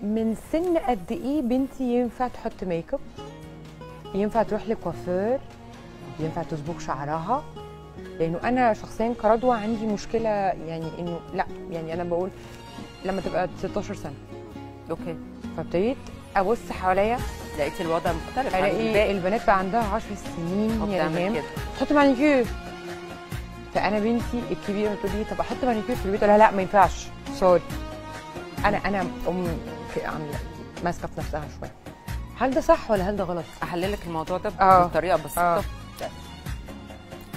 من سن قد ايه بنتي ينفع تحط ميك اب؟ ينفع تروح لكوافير؟ ينفع تصبغ شعرها؟ لانه انا شخصيا كرضوى عندي مشكله، يعني انه لا، يعني انا بقول لما تبقى 16 سنه. اوكي. فابتديت ابص حواليا، لقيت الوضع مختلف، الاقي البنات بقى عندها 10 سنين يا ريهام تحط مانيكير. فانا بنتي الكبيره بتقول لي طب احط مانيكير في البيت؟ ولا لا ما ينفعش، سوري. انا عامله ماسكه في نفسها شويه. هل ده صح ولا هل ده غلط؟ احلل لك الموضوع ده بطريقه بسيطه.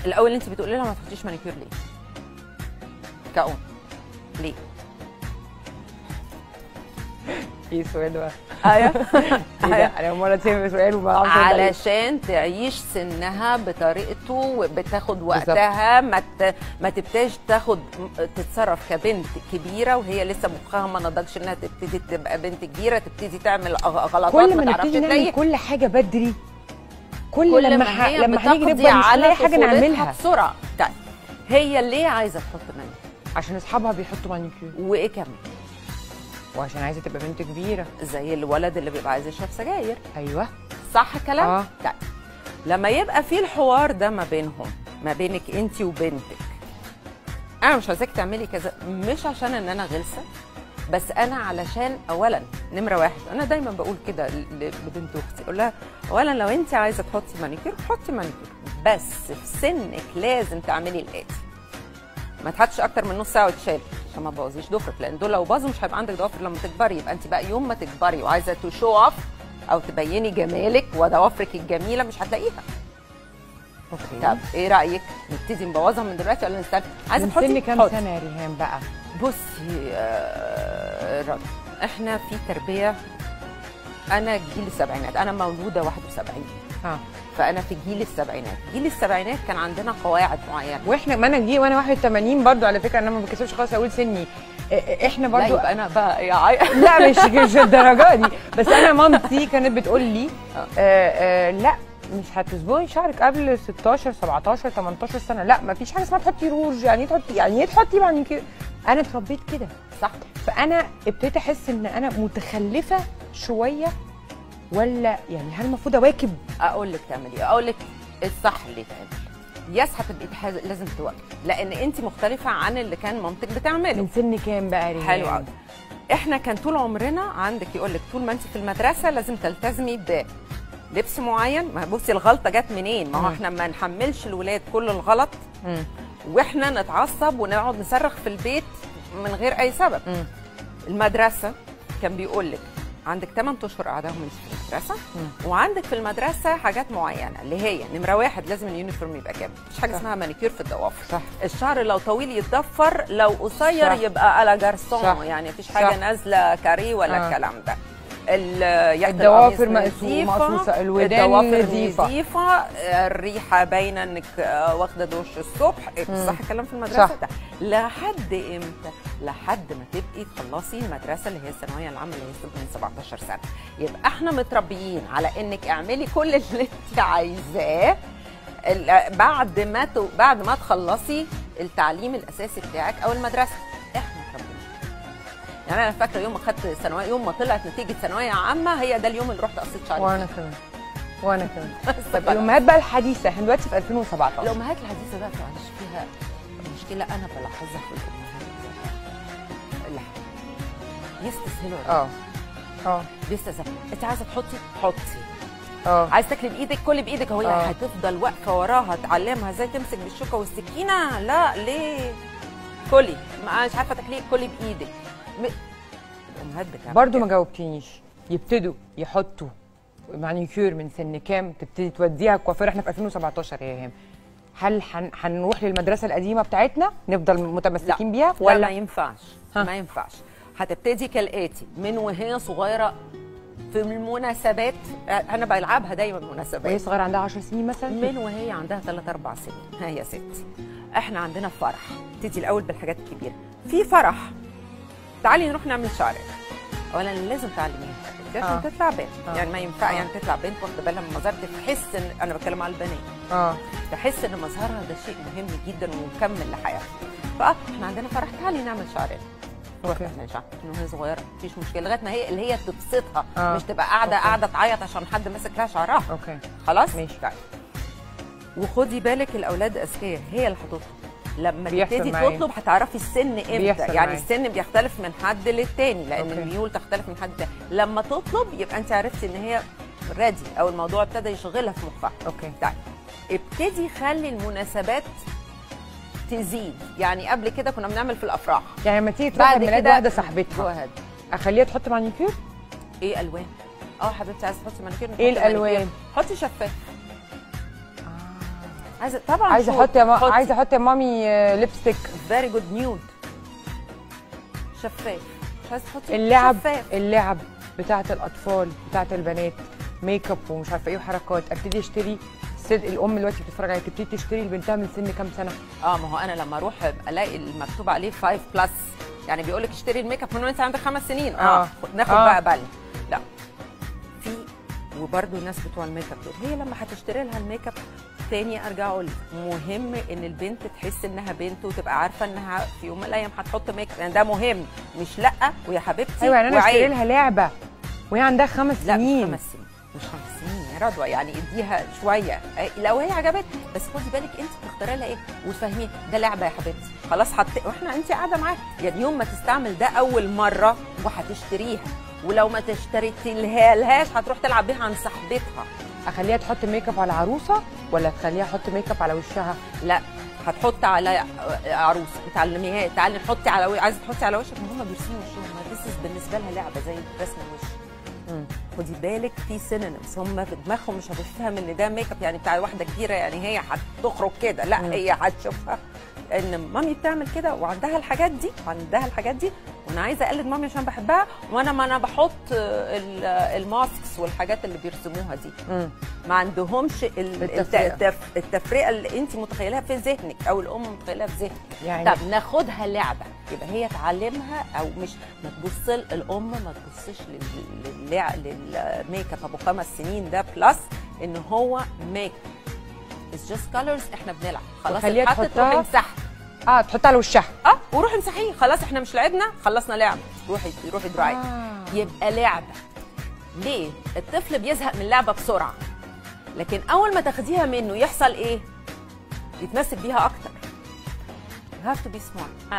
الاول انت بتقولي لها ما تحطيش مانيكير ليه؟ كأم ليه؟ ايه السؤال بقى؟ ايوه انا اول مره اسمع سؤال وما اعرفش علشان تعيش سنها بطريقته وبتاخد وقتها، ما تبتاش تتصرف كبنت كبيره وهي لسه مخها ما نضجش انها تبتدي تبقى بنت كبيره، تبتدي تعمل غلطات كل ما نبتدي نعمل كل حاجه بدري، كل لما هنيجي نكبر مش هنلاقي حاجه نعملها بسرعه. طيب هي ليه عايزه تحط مانيكير؟ عشان اصحابها بيحطوا مانيكير. وايه كمان؟ وعشان عايزه تبقى بنت كبيره، زي الولد اللي بيبقى عايز يشرب سجاير. ايوه صح كلام؟ طيب لما يبقى في الحوار ده ما بينهم، ما بينك انت وبنتك، انا مش عايزاكي تعملي كذا، مش عشان ان انا غلسه، بس انا علشان اولا نمره واحد، انا دايما بقول كده لبنت اختي، اقول لها اولا لو انت عايزه تحطي مانيكير حطي مانيكير، بس في سنك لازم تعملي الاتي: ما تحطش اكتر من نص ساعه وتشالي عشان ما تبوظيش ضفرك، لان دول لو باظوا مش هيبقى عندك ضوافر لما تكبري. يبقى انت بقى يوم ما تكبري وعايزه تشو اوف او تبيني جمالك وضوافرك الجميله مش هتلاقيها. اوكي. طب ايه رايك نبتدي نبوظها من دلوقتي ولا نستنى؟ عايزه تحطي سن كام سنه يا ريهام بقى؟ بصي رضا، احنا في تربيه، انا جيل السبعينات، انا مولوده 71. فانا في جيل السبعينات، جيل السبعينات كان عندنا قواعد معينه، واحنا ما انا جي وانا 81 برضو على فكره، انا ما بكسبش خالص اقول سني. احنا برضو لا يبقى انا بقى لا مش الدرجه دي، بس انا مامتي كانت بتقول لي لا مش هتصبغي شعرك قبل 16 17 18 سنه، لا ما فيش حاجه اسمها تحطي روج، يعني ايه تحطي مانيكير. انا اتربيت كده صح، فانا ابتديت احس ان انا متخلفه شويه، ولا يعني هل المفروض اواكب؟ اقول لك تعملي ايه، اقول لك الصح اللي يتعمل. يس هتبقي لازم تواكبي، لان انت مختلفه عن اللي كان مامتك بتعمله. من سن كام بقى ريهام؟ حلو قوي. احنا كان طول عمرنا عندك يقول لك طول ما انت في المدرسه لازم تلتزمي بلبس معين. ما بصي الغلطه جت منين؟ ما هو احنا ما نحملش الولاد كل الغلط واحنا نتعصب ونقعد نصرخ في البيت من غير اي سبب. المدرسه كان بيقول لك عندك 8 اشهر قعدهم في المدرسه، وعندك في المدرسه حاجات معينه اللي هي نمره واحد لازم اليونيفورم يبقى كامل، مفيش حاجه اسمها مانيكير في الضوافر. صح. الشعر لو طويل يتضفر، لو قصير يبقى على جارسون، يعني مفيش حاجه نازله كاري ولا الكلام ده. الضوافر مقصوصه، الودان نظيفه، الريحه باينه انك واخده دش الصبح. صح الكلام في المدرسه ده. لحد امتى؟ لحد ما تبقي تخلصي المدرسه اللي هي الثانويه العامه اللي هي من 17 سنه. يبقى احنا متربيين على انك اعملي كل اللي انت عايزاه بعد ما تخلصي التعليم الاساسي بتاعك او المدرسه. احنا متربيين يعني. انا فاكره يوم ما خدت ثانويه، يوم ما طلعت نتيجه ثانويه عامه، هي ده اليوم اللي رحت قصيت شعري. وانا كمان طب الامهات بقى الحديثه، احنا دلوقتي في 2017. الامهات الحديثه بقى معلش فيها مشكله انا بلاحظها في الامهات. يستسهلوا بيستسهلوا. انت عايزه حطي عايزه تاكلي بايدك كلي بايدك، هو هتفضل واقفه وراها تعلمها ازاي تمسك بالشوكه والسكينه؟ لا ليه؟ كلي، مش عارفه تاكلي كلي بايدك. الامهات بتاعتك برضه ما جاوبتنيش. يبتدوا يحطوا مانيكير من سن كام تبتدي توديها الكوافير؟ احنا في 2017 يا ريهام. هل هنروح للمدرسه القديمه بتاعتنا نفضل متمسكين بيها ولا؟ لا ما ينفعش. ما ينفعش. هتبتدي كالاتي: من وهي صغيره في المناسبات، انا بلعبها دايما مناسبات. وهي صغيره عندها 10 سنين مثلا؟ من وهي عندها 3 4 سنين. ها يا ستي، احنا عندنا فرح، ابتدي الاول بالحاجات الكبيره. في فرح تعالي نروح نعمل شعرك. اولا لازم تعلميها عشان تطلع بنت. يعني ما ينفع يعني تطلع بنت واخده بالها من مظهرها، تحس ان انا بتكلم على البنات تحس ان مظهرها ده شيء مهم جدا ومكمل لحياتها. فاحنا عندنا فرح، تعالي نعمل شعرنا. اوكي ماشي من وهي صغيره مفيش مشكله لغايه ما هي اللي هي تبسطها مش تبقى قاعده تعيط عشان حد ماسك لها شعرها. اوكي خلاص ماشي. وخدي بالك الاولاد اذكياء، هي اللي هتطلب لما تبتدي تطلب هتعرفي السن امتى، يعني السن بيختلف من حد للتاني لان الميول تختلف من حد تاني. لما تطلب يبقى انت عرفتي ان هي ريدي او الموضوع ابتدى يشغلها في مخها. اوكي طيب ابتدي خلي المناسبات تزيد، يعني قبل كده كنا بنعمل في الافراح، يعني لما تيجي تروح ميلاد واحده صاحبتها اخليها تحط مانيكير؟ ايه الوان؟ حبيبتي عايزه تحطي مانيكير؟ ايه الالوان؟ حطي شفاف. عايزه طبعا عايزه احط عايزه احط يا مامي ليبستيك فيري جود نيود شفاف. مش عايزه تحطي اللعب بتاعه الاطفال بتاعه البنات ميك اب ومش عارفه ايه وحركات، ابتدي اشتري الام دلوقتي بتتفرج عليها تبتدي تشتري لبنتها من سن كام سنه؟ ما هو انا لما اروح الاقي المكتوب عليه 5 بلس، يعني بيقول لك اشتري الميك اب من وانت عندك 5 سنين. ناخد بقى بالنا. لا في وبرده الناس بتوع الميك اب دول هي لما هتشتري لها الميك اب تاني ارجع اقول مهم ان البنت تحس انها بنت وتبقى عارفه انها في يوم من الايام هتحط ميك اب، يعني ده مهم مش لا ويا حبيبتي. ايوه يعني انا اشتري لها لعبه وهي عندها 5 سنين. لا 5 سنين مش 5 سنين يا رضوى، يعني اديها شويه لو هي عجبتك، بس خدي بالك انت بتختاري لها ايه وتفهميه ده لعبه يا حبيبتي خلاص واحنا انت قاعده معاها، يعني يوم ما تستعمل ده اول مره وهتشتريها، ولو ما تشتريتلهاش هتروح تلعب بيها عن صاحبتها. اخليها تحط ميك اب على عروسه ولا تخليها تحط ميك اب على وشها؟ لا هتحط على عروسه، بتعلميها تعالي نحطي على عايزه تحطي على وشك، ما هم بيرسموا وشهم، ما بالنسبه لها لعبه زي رسم الوش. خدي بالك في سينونيمز هم في دماغهم مش هتفهم ان ده ميك اب يعني بتاع واحده كبيره، يعني هي هتخرج كده، لا هي هتشوفها ان مامي بتعمل كده وعندها الحاجات دي وانا عايزه اقلد مامي عشان بحبها، وانا ما انا بحط الماسكس والحاجات اللي بيرسموها دي. ما عندهمش التفرقه اللي انت متخيلها في ذهنك او الام متخيلها في ذهنك. يعني طب ناخدها لعبه يبقى هي تعلمها، او مش ما تبص الام ما تبصش للميك اب ابو 5 سنين ده بلس ان هو ميك اتس جاست كولرز، احنا بنلعب خلاص. اتحطت روحي امسحها. تحطها على وشها. وروحي امسحيه خلاص، احنا مش لعبنا خلصنا لعب، روحي دراعي. يبقى لعبه. ليه؟ الطفل بيزهق من اللعبه بسرعه، لكن اول ما تاخديها منه يحصل ايه؟ يتمسك بيها اكتر. you have to be smart.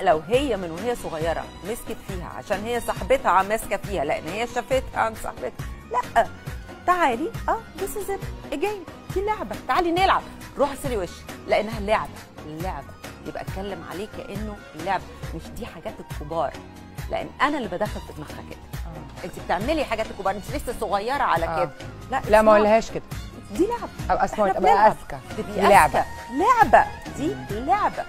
لو هي من وهي صغيره مسكت فيها عشان هي صاحبتها ماسكه فيها لان هي شافتها عند صاحبتها، لا تعالي this is a game، دي لعبه، تعالي نلعب، روح اغسلي وشك لانها اللعبه يبقى اتكلم عليه كانه اللعبه، مش دي حاجات الكبار، لان انا اللي بدخل في دماغها كده. انت بتعملي حاجات الكبار، انت لسه صغيره على كده. لا ما اقولهاش كده، دي لعبه، ابقى سمارت، ابقى اذكى، دي لعبه دي لعبه.